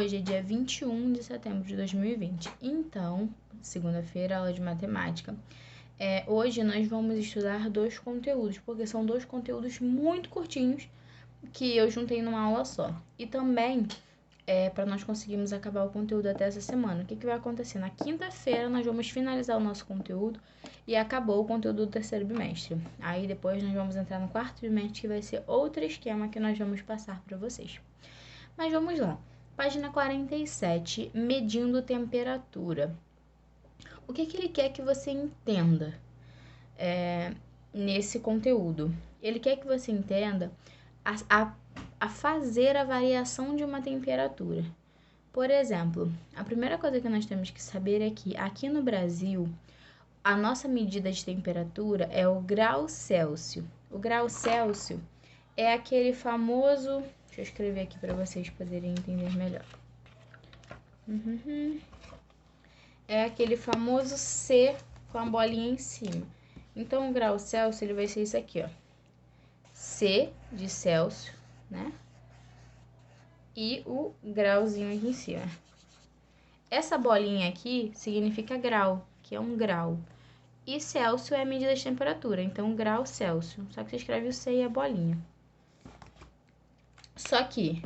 Hoje é dia 21 de setembro de 2020. Então, segunda-feira, aula de matemática. Hoje nós vamos estudar dois conteúdos, porque são dois conteúdos muito curtinhos que eu juntei numa aula só. E também, para nós conseguirmos acabar o conteúdo até essa semana. O que vai acontecer? Na quinta-feira nós vamos finalizar o nosso conteúdo e acabou o conteúdo do terceiro bimestre. Aí depois nós vamos entrar no quarto bimestre, que vai ser outro esquema que nós vamos passar para vocês. Mas vamos lá. Página 47, medindo temperatura. O que ele quer que você entenda nesse conteúdo? Ele quer que você entenda a fazer a variação de uma temperatura. Por exemplo, a primeira coisa que nós temos que saber é que aqui no Brasil, a nossa medida de temperatura é o grau Celsius. O grau Celsius é aquele famoso... Deixa eu escrever aqui para vocês poderem entender melhor. É aquele famoso C com a bolinha em cima. Então, o grau Celsius ele vai ser isso aqui, ó. C de Celsius, né? E o grauzinho aqui em cima. Essa bolinha aqui significa grau, que é um grau. E Celsius é a medida de temperatura, então grau Celsius. Só que você escreve o C e a bolinha. Só que,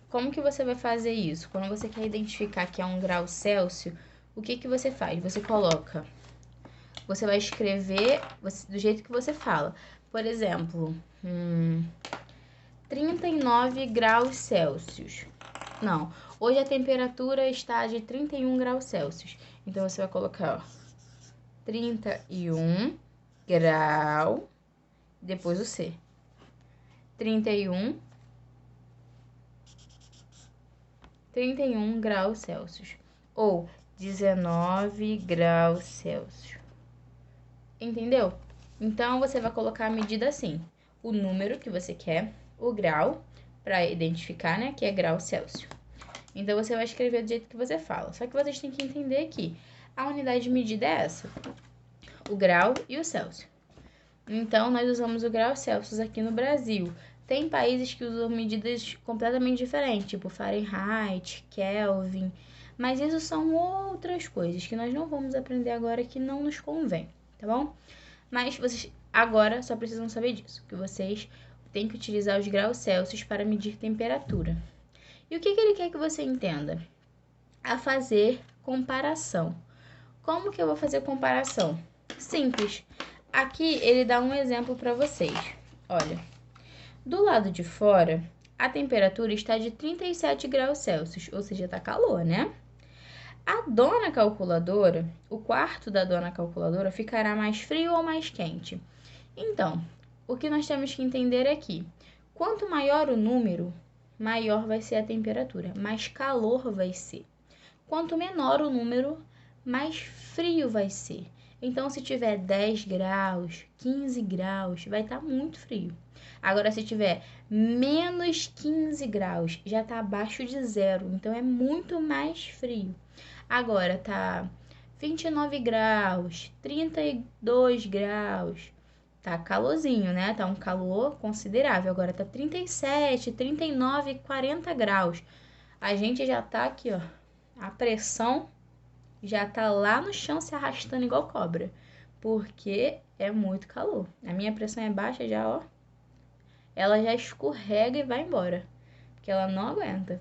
como que você vai fazer isso? Quando você quer identificar que é um grau Celsius, o que você faz? Você vai escrever do jeito que você fala. Por exemplo, 39 graus Celsius. Não, hoje a temperatura está de 31 graus Celsius. Então, você vai colocar, ó, 31 grau, depois o C. 31 graus Celsius. Ou 19 graus Celsius. Entendeu? Então, você vai colocar a medida assim. O número que você quer, o grau, para identificar, né, que é grau Celsius. Então, você vai escrever do jeito que você fala. Só que vocês têm que entender que a unidade de medida é essa. O grau e o Celsius. Então, nós usamos o grau Celsius aqui no Brasil. Tem países que usam medidas completamente diferentes, tipo Fahrenheit, Kelvin. Mas isso são outras coisas que nós não vamos aprender agora, que não nos convém, tá bom? Mas vocês agora só precisam saber disso, que vocês têm que utilizar os graus Celsius para medir temperatura. E o que ele quer que você entenda? A fazer comparação. Como que eu vou fazer comparação? Simples. Aqui ele dá um exemplo para vocês. Olha, do lado de fora, a temperatura está de 37 graus Celsius, ou seja, tá calor, né? A dona calculadora, o quarto da dona calculadora ficará mais frio ou mais quente? Então, o que nós temos que entender é que, quanto maior o número, maior vai ser a temperatura, mais calor vai ser. Quanto menor o número, mais frio vai ser. Então, se tiver 10 graus, 15 graus, vai estar muito frio. Agora, se tiver menos 15 graus, já está abaixo de zero, então é muito mais frio. Agora, tá 29 graus, 32 graus, tá calorzinho, né? Tá um calor considerável. Agora, tá 37, 39, 40 graus. A gente já tá aqui, ó, a pressão já tá lá no chão se arrastando igual cobra, porque é muito calor. A minha pressão é baixa já, ó. Ela já escorrega e vai embora, porque ela não aguenta.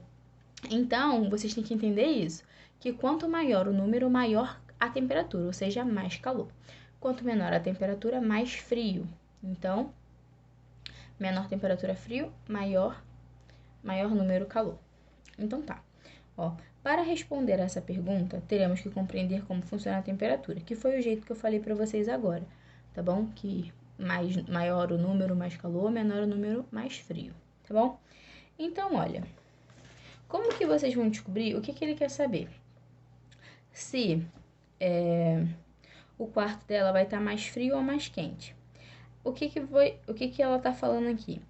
Então, vocês têm que entender isso, que quanto maior o número, maior a temperatura, ou seja, mais calor. Quanto menor a temperatura, mais frio. Então, menor temperatura, frio, maior número, calor. Então, tá. Ó, para responder essa pergunta, teremos que compreender como funciona a temperatura, que foi o jeito que eu falei para vocês agora, tá bom? Que maior o número, mais calor, menor o número, mais frio, tá bom? Então, olha, como que vocês vão descobrir o que ele quer saber? Se o quarto dela vai estar mais frio ou mais quente. O que ela tá falando aqui?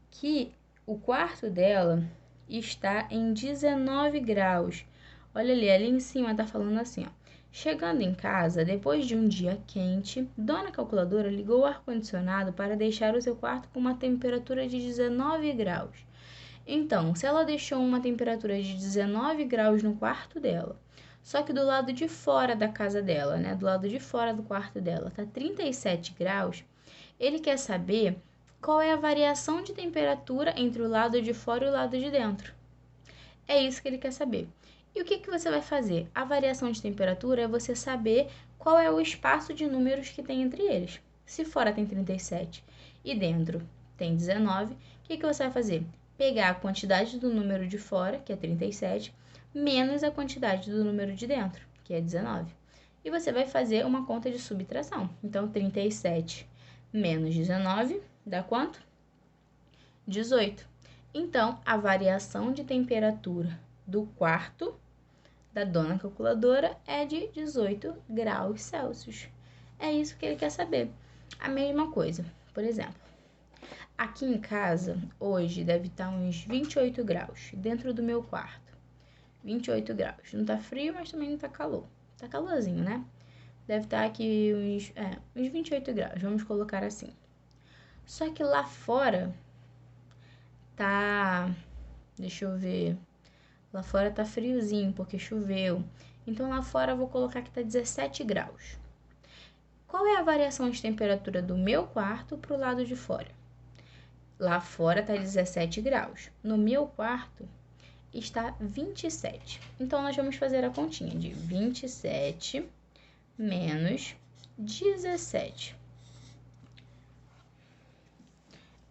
Que o quarto dela está em 19 graus. Olha ali em cima tá falando assim, ó. Chegando em casa, depois de um dia quente, dona calculadora ligou o ar-condicionado para deixar o seu quarto com uma temperatura de 19 graus. Então, se ela deixou uma temperatura de 19 graus no quarto dela, só que do lado de fora da casa dela, né, do lado de fora do quarto dela, tá 37 graus, ele quer saber qual é a variação de temperatura entre o lado de fora e o lado de dentro. É isso que ele quer saber. E o que você vai fazer? A variação de temperatura é você saber qual é o espaço de números que tem entre eles. Se fora tem 37 e dentro tem 19, o que você vai fazer? Pegar a quantidade do número de fora, que é 37, menos a quantidade do número de dentro, que é 19. E você vai fazer uma conta de subtração. Então, 37 menos 19 dá quanto? 18. Então, a variação de temperatura do quarto da dona calculadora é de 18 graus Celsius. É isso que ele quer saber. A mesma coisa, por exemplo, aqui em casa, hoje, deve estar uns 28 graus dentro do meu quarto. 28 graus. Não tá frio, mas também não tá calor. Tá calorzinho, né? Deve estar aqui uns 28 graus, vamos colocar assim. Só que lá fora tá... Deixa eu ver. Lá fora tá friozinho, porque choveu. Então, lá fora eu vou colocar que tá 17 graus. Qual é a variação de temperatura do meu quarto pro lado de fora? Lá fora tá 17 graus. No meu quarto está 27. Então, nós vamos fazer a continha de 27 menos 17.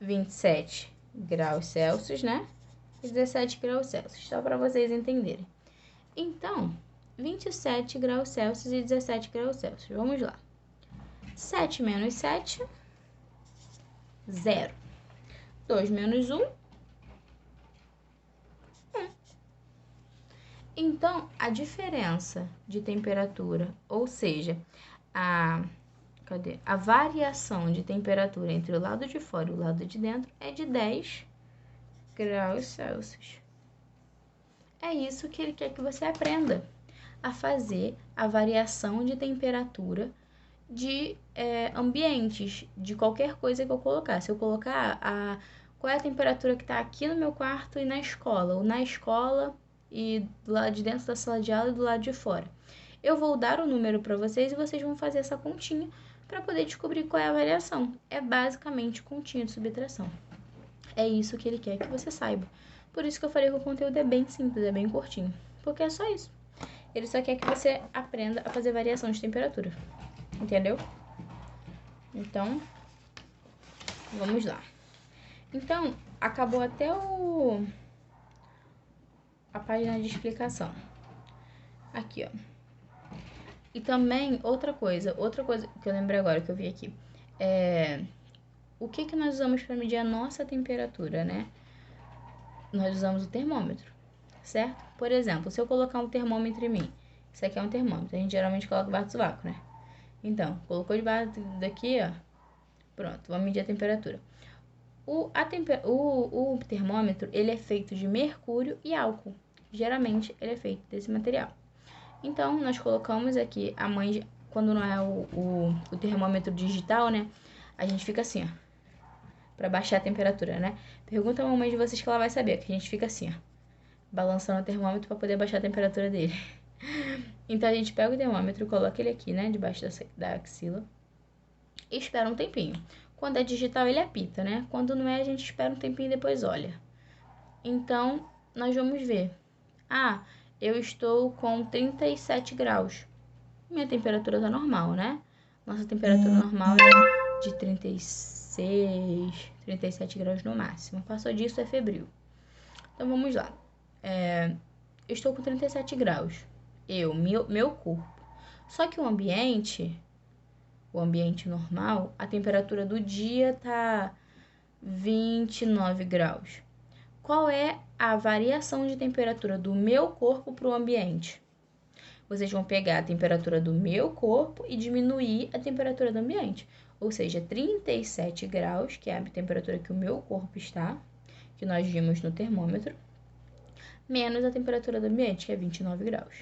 27 graus Celsius, né? E 17 graus Celsius, só para vocês entenderem. Então, 27 graus Celsius e 17 graus Celsius. Vamos lá. 7 menos 7, 0. 2 menos 1, 1. Então, a diferença de temperatura, ou seja, a variação de temperatura entre o lado de fora e o lado de dentro é de 10 graus Celsius. É isso que ele quer que você aprenda, a fazer a variação de temperatura de ambientes, de qualquer coisa que eu colocar. Se eu colocar qual é a temperatura que está aqui no meu quarto e na escola, ou na escola e do lado de dentro da sala de aula e do lado de fora. Eu vou dar o número para vocês e vocês vão fazer essa continha para poder descobrir qual é a variação. É basicamente continha de subtração. É isso que ele quer que você saiba. Por isso que eu falei que o conteúdo é bem simples, é bem curtinho. Porque é só isso. Ele só quer que você aprenda a fazer variação de temperatura. Entendeu? Então, vamos lá. Então, acabou até a página de explicação. Aqui, ó. E também, outra coisa que eu lembrei agora, que eu vi aqui, o que nós usamos para medir a nossa temperatura, né? Nós usamos o termômetro, certo? Por exemplo, se eu colocar um termômetro em mim, isso aqui é um termômetro, a gente geralmente coloca debaixo do sovaco, né? Então, colocou debaixo daqui, ó, pronto, vamos medir a temperatura. O termômetro, ele é feito de mercúrio e álcool. Geralmente, ele é feito desse material. Então, nós colocamos aqui quando não é o termômetro digital, né? A gente fica assim, ó, pra baixar a temperatura, né? Pergunta a mamãe de vocês que ela vai saber, que a gente fica assim, ó, balançando o termômetro pra poder baixar a temperatura dele. Então, a gente pega o termômetro, coloca ele aqui, né, debaixo da axila e espera um tempinho. Quando é digital, ele apita, né? Quando não é, a gente espera um tempinho e depois olha. Então, nós vamos ver. Eu estou com 37 graus. Minha temperatura tá normal, né? Nossa temperatura normal é de 36, 37 graus no máximo. Passou disso, é febril. Então, vamos lá. Eu estou com 37 graus. Meu corpo. Só que o ambiente normal, a temperatura do dia tá 29 graus. Qual é a variação de temperatura do meu corpo para o ambiente? Vocês vão pegar a temperatura do meu corpo e diminuir a temperatura do ambiente. Ou seja, 37 graus, que é a temperatura que o meu corpo está, que nós vimos no termômetro, menos a temperatura do ambiente, que é 29 graus.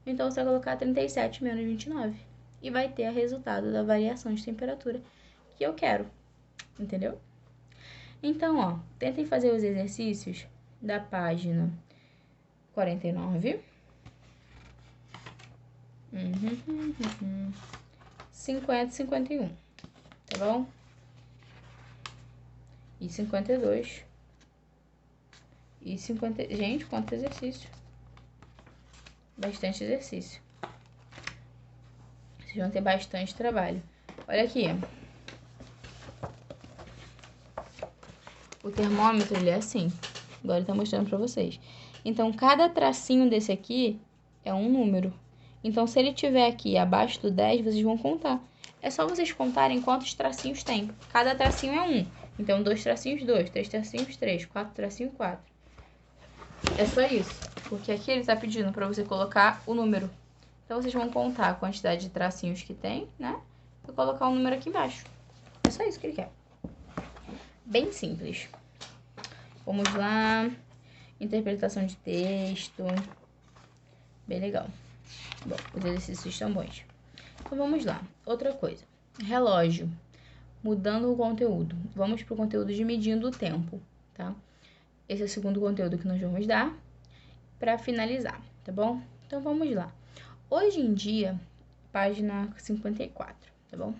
Então, você vai colocar 37 menos 29 e vai ter o resultado da variação de temperatura que eu quero. Entendeu? Então, ó, tentem fazer os exercícios da página 49. 50 e 51, tá bom? E 52. E 50... Gente, quanto exercício. Bastante exercício. Vocês vão ter bastante trabalho. Olha aqui. O termômetro, ele é assim. Agora ele tá mostrando pra vocês. Então, cada tracinho desse aqui é um número. Então, se ele tiver aqui abaixo do 10, vocês vão contar. É só vocês contarem quantos tracinhos tem. Cada tracinho é um. Então, 2 tracinhos, 2. 3 tracinhos, 3. 4 tracinhos, 4. É só isso. Porque aqui ele tá pedindo pra você colocar o número. Então, vocês vão contar a quantidade de tracinhos que tem, né? E colocar o número aqui embaixo. É só isso que ele quer. Bem simples. Vamos lá. Interpretação de texto. Bem legal. Bom, os exercícios estão bons. Então, vamos lá. Outra coisa. Relógio. Mudando o conteúdo. Vamos para o conteúdo de medindo o tempo, tá? Esse é o segundo conteúdo que nós vamos dar para finalizar, tá bom? Então, vamos lá. Hoje em dia, página 54, tá bom?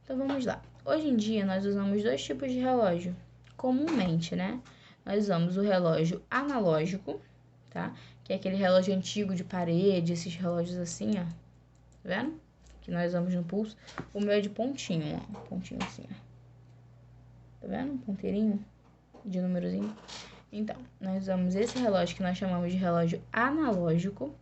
Então, vamos lá. Hoje em dia, nós usamos 2 tipos de relógio. Comumente, né? Nós usamos o relógio analógico, tá? Que é aquele relógio antigo de parede, esses relógios assim, ó. Tá vendo? Que nós usamos no pulso. O meu é de pontinho, ó. Pontinho assim, ó. Tá vendo? Um ponteirinho de númerozinho. Então, nós usamos esse relógio que nós chamamos de relógio analógico.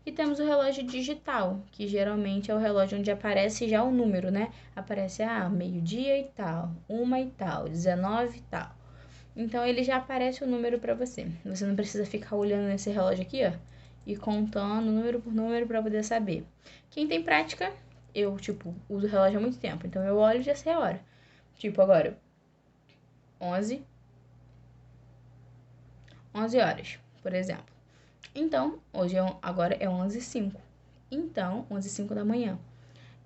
E temos o relógio digital, que geralmente é o relógio onde aparece já o número, né? Aparece, meio-dia e tal, 1 e tal, 19 e tal. Então, ele já aparece o número para você. Você não precisa ficar olhando nesse relógio aqui, ó, e contando número por número para poder saber. Quem tem prática, eu, uso o relógio há muito tempo. Então, eu olho e já sei a hora. Agora, 11 horas, por exemplo. Então, agora é 11h05. Então, 11h05 da manhã.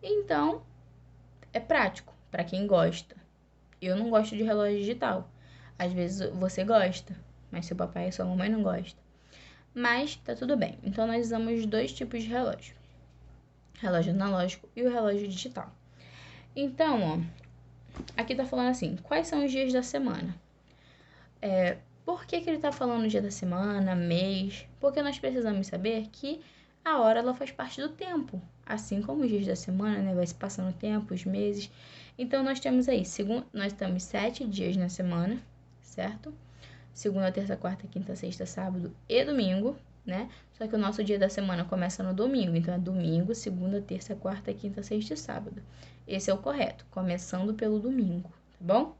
Então, é prático para quem gosta. Eu não gosto de relógio digital. Às vezes você gosta, mas seu papai e sua mamãe não gostam. Mas tá tudo bem. Então, nós usamos 2 tipos de relógio. Relógio analógico e o relógio digital. Então, ó, aqui tá falando assim, quais são os dias da semana? Por que ele tá falando dia da semana, mês? Porque nós precisamos saber que a hora, ela faz parte do tempo. Assim como os dias da semana, né? Vai se passando o tempo, os meses. Então, nós temos aí, nós temos 7 dias na semana, certo? Segunda, terça, quarta, quinta, sexta, sábado e domingo, né? Só que o nosso dia da semana começa no domingo. Então, é domingo, segunda, terça, quarta, quinta, sexta e sábado. Esse é o correto, começando pelo domingo, tá bom?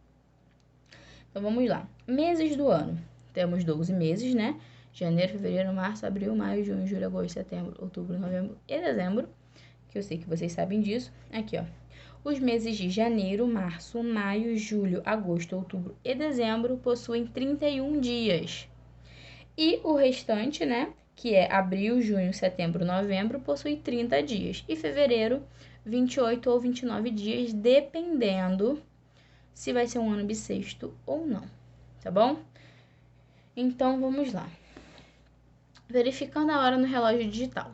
Então, vamos lá. Meses do ano. Temos 12 meses, né? Janeiro, fevereiro, março, abril, maio, junho, julho, agosto, setembro, outubro, novembro e dezembro. Que eu sei que vocês sabem disso. Aqui, ó. Os meses de janeiro, março, maio, julho, agosto, outubro e dezembro possuem 31 dias. E o restante, né? Que é abril, junho, setembro, novembro, possui 30 dias. E fevereiro, 28 ou 29 dias, dependendo se vai ser um ano bissexto ou não, tá bom? Então, vamos lá. Verificando a hora no relógio digital.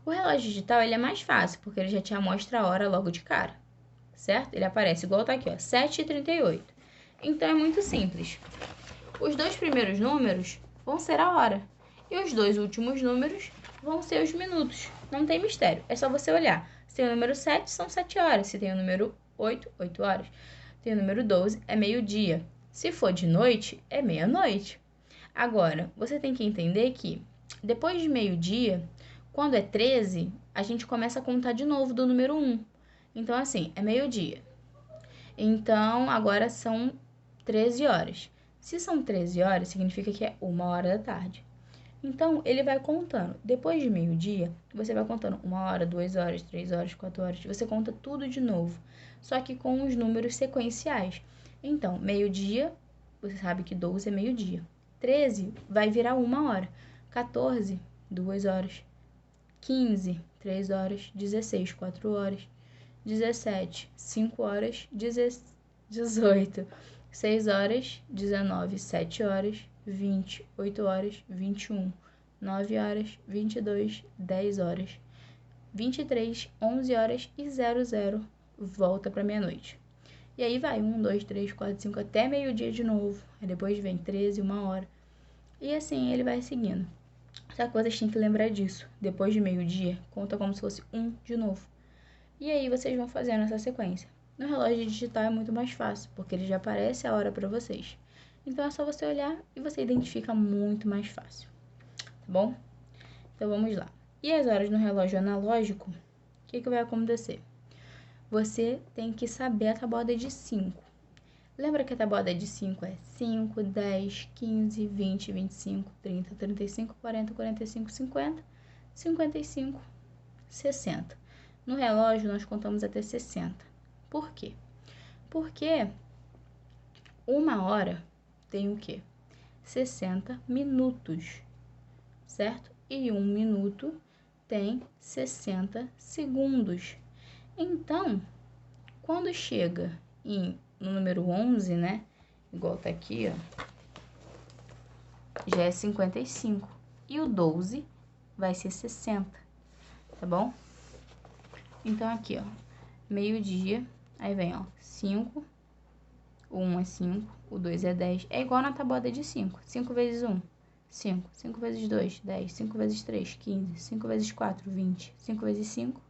O relógio digital, ele é mais fácil, porque ele já te mostra a hora logo de cara, certo? Ele aparece igual tá aqui, ó, 7h38. Então, é muito simples. Os 2 primeiros números vão ser a hora. E os 2 últimos números vão ser os minutos. Não tem mistério, é só você olhar. Se tem o número 7, são 7 horas. Se tem o número 8, 8 horas. Tem o número 12, é meio-dia. Se for de noite, é meia-noite. Agora, você tem que entender que depois de meio-dia, quando é 13, a gente começa a contar de novo do número 1. Então, assim, é meio-dia. Então, agora são 13 horas. Se são 13 horas, significa que é 1h da tarde. Então, ele vai contando. Depois de meio-dia, você vai contando 1h, 2h, 3h, 4h. Você conta tudo de novo, só que com os números sequenciais. Então, meio-dia, você sabe que 12 é meio-dia. 13 vai virar 1h. 14, 2h. 15, 3h. 16, 4h. 17, 5h. 18, 6 horas, 19, 7 horas, 20, 8 horas, 21, 9 horas, 22, 10 horas, 23, 11 horas e 00, volta para meia-noite. E aí vai 1, 2, 3, 4, 5, até meio-dia de novo. Aí depois vem 13, 1 hora. E assim ele vai seguindo. Só que vocês têm que lembrar disso. Depois de meio-dia, conta como se fosse 1 de novo. E aí vocês vão fazendo essa sequência. No relógio digital é muito mais fácil, porque ele já aparece a hora para vocês. Então é só você olhar e você identifica muito mais fácil. Tá bom? Então vamos lá. E as horas no relógio analógico, o que vai acontecer? Você tem que saber a tabuada de 5. Lembra que a tabuada de 5 é 5, 10, 15, 20, 25, 30, 35, 40, 45, 50, 55, 60. No relógio, nós contamos até 60. Por quê? Porque 1 hora tem o quê? 60 minutos, certo? E 1 minuto tem 60 segundos. Então, quando chega no número 11, né? Igual tá aqui, ó. Já é 55. E o 12 vai ser 60, tá bom? Então, aqui, ó. Meio-dia, aí vem, ó, 5. O 1 é 5, o 2 é 10. É igual na tabuada de 5. 5 vezes 1, 5. 5 vezes 2, 10. 5 vezes 3, 15. 5 vezes 4, 20. 5 vezes 5,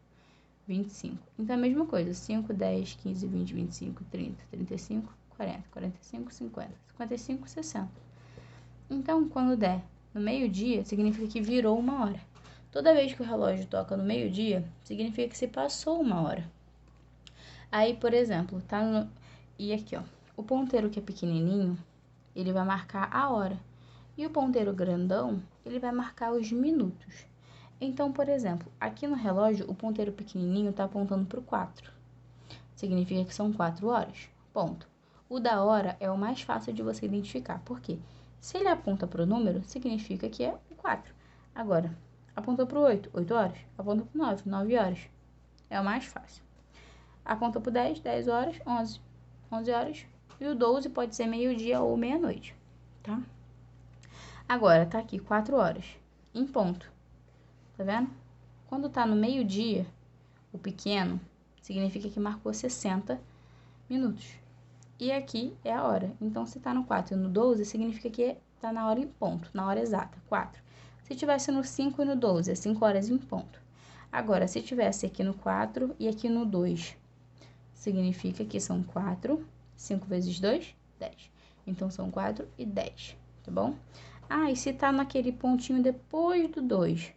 25. Então, é a mesma coisa. 5, 10, 15, 20, 25, 30, 35, 40, 45, 50, 55, 60. Então, quando der no meio-dia, significa que virou 1 hora. Toda vez que o relógio toca no meio-dia, significa que se passou 1 hora. Aí, por exemplo, tá no... E aqui, ó. O ponteiro que é pequenininho, ele vai marcar a hora. E o ponteiro grandão, ele vai marcar os minutos. Então, por exemplo, aqui no relógio, o ponteiro pequenininho está apontando para o 4. Significa que são 4 horas. Ponto. O da hora é o mais fácil de você identificar. Por quê? Se ele aponta para o número, significa que é o 4. Agora, apontou para o 8, 8 horas. Aponta para o 9, 9 horas. É o mais fácil. Aponta para o 10, 10 horas, 11, 11 horas. E o 12 pode ser meio-dia ou meia-noite, tá? Agora, tá aqui 4 horas, em ponto. Tá vendo? Quando tá no meio-dia, o pequeno, significa que marcou 60 minutos. E aqui é a hora. Então, se tá no 4 e no 12, significa que tá na hora em ponto, na hora exata, 4. Se tivesse no 5 e no 12, é 5 horas em ponto. Agora, se tivesse aqui no 4 e aqui no 2, significa que são 4, 5 vezes 2, 10. Então, são 4 e 10, tá bom? Ah, e se tá naquele pontinho depois do 2?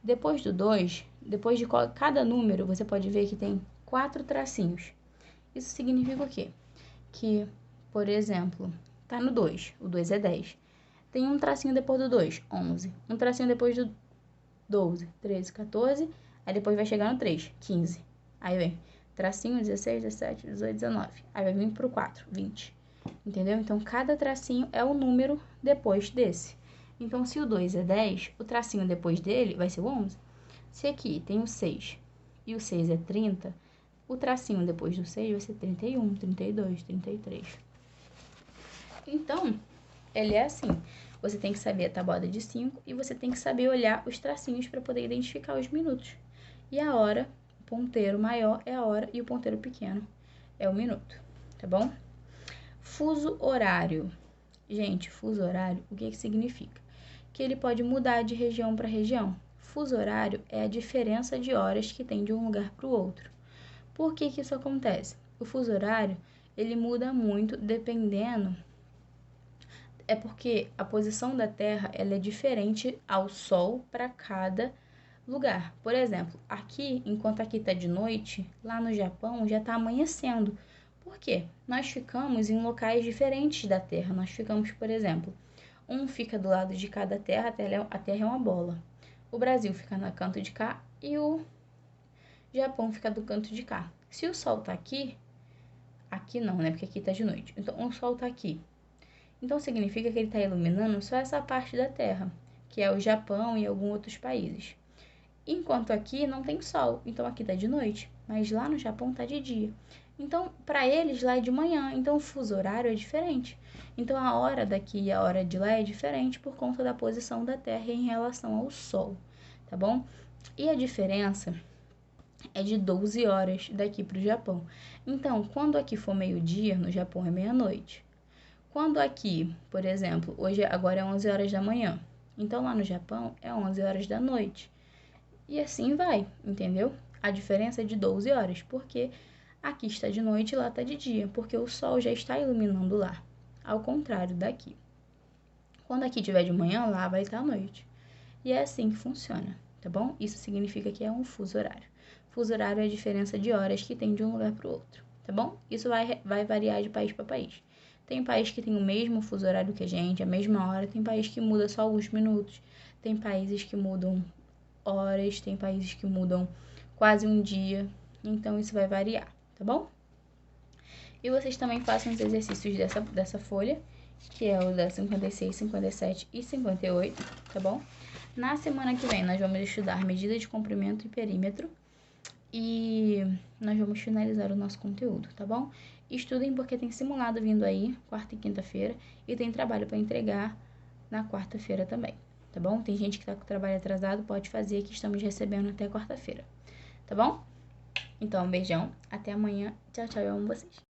Depois do 2, depois de cada número, você pode ver que tem 4 tracinhos. Isso significa o quê? Que, por exemplo, tá no 2, o 2 é 10. Tem um tracinho depois do 2, 11. Um tracinho depois do 12, 13, 14. Aí depois vai chegar no 3, 15. Aí vem tracinho 16, 17, 18, 19. Aí vai vir pro 4, 20. Entendeu? Então, cada tracinho é o número depois desse. Então, se o 2 é 10, o tracinho depois dele vai ser o 11. Se aqui tem o 6 e o 6 é 30, o tracinho depois do 6 vai ser 31, 32, 33. Então, ele é assim. Você tem que saber a tabuada de 5 e você tem que saber olhar os tracinhos para poder identificar os minutos. E a hora, o ponteiro maior é a hora e o ponteiro pequeno é o minuto, tá bom? Fuso horário. Gente, fuso horário, o que significa? Que ele pode mudar de região para região. Fuso horário é a diferença de horas que tem de um lugar para o outro. Por que isso acontece? O fuso horário, ele muda muito dependendo... É porque a posição da Terra, ela é diferente ao Sol para cada lugar. Por exemplo, aqui, enquanto aqui está de noite, lá no Japão já está amanhecendo. Por quê? Nós ficamos em locais diferentes da Terra. Nós ficamos, por exemplo, um fica do lado de cada terra, a Terra é uma bola. O Brasil fica no canto de cá e o Japão fica do canto de cá. Se o Sol tá aqui não, né? Porque aqui tá de noite. Então, o Sol tá aqui. Então, significa que ele está iluminando só essa parte da Terra, que é o Japão e alguns outros países. Enquanto aqui não tem sol, então aqui tá de noite, mas lá no Japão tá de dia. Então, para eles lá é de manhã, então o fuso horário é diferente. Então, a hora daqui e a hora de lá é diferente por conta da posição da Terra em relação ao Sol, tá bom? E a diferença é de 12 horas daqui para o Japão. Então, quando aqui for meio-dia, no Japão é meia-noite. Quando aqui, por exemplo, hoje agora é 11 horas da manhã, então lá no Japão é 11 horas da noite. E assim vai, entendeu? A diferença é de 12 horas, porque aqui está de noite e lá está de dia, porque o sol já está iluminando lá, ao contrário daqui. Quando aqui tiver de manhã, lá vai estar à noite. E é assim que funciona, tá bom? Isso significa que é um fuso horário. Fuso horário é a diferença de horas que tem de um lugar para o outro, tá bom? Isso vai variar de país para país. Tem país que tem o mesmo fuso horário que a gente, a mesma hora, tem país que muda só alguns minutos, tem países que mudam horas, tem países que mudam quase um dia, então isso vai variar, tá bom? E vocês também façam os exercícios dessa folha, que é o da 56, 57 e 58, tá bom? Na semana que vem nós vamos estudar medida de comprimento e perímetro e nós vamos finalizar o nosso conteúdo, tá bom? Estudem porque tem simulado vindo aí, quarta e quinta-feira, e tem trabalho para entregar na quarta-feira também, tá bom? Tem gente que tá com o trabalho atrasado, pode fazer que estamos recebendo até quarta-feira, tá bom? Então, um beijão, até amanhã, tchau, tchau, eu amo vocês.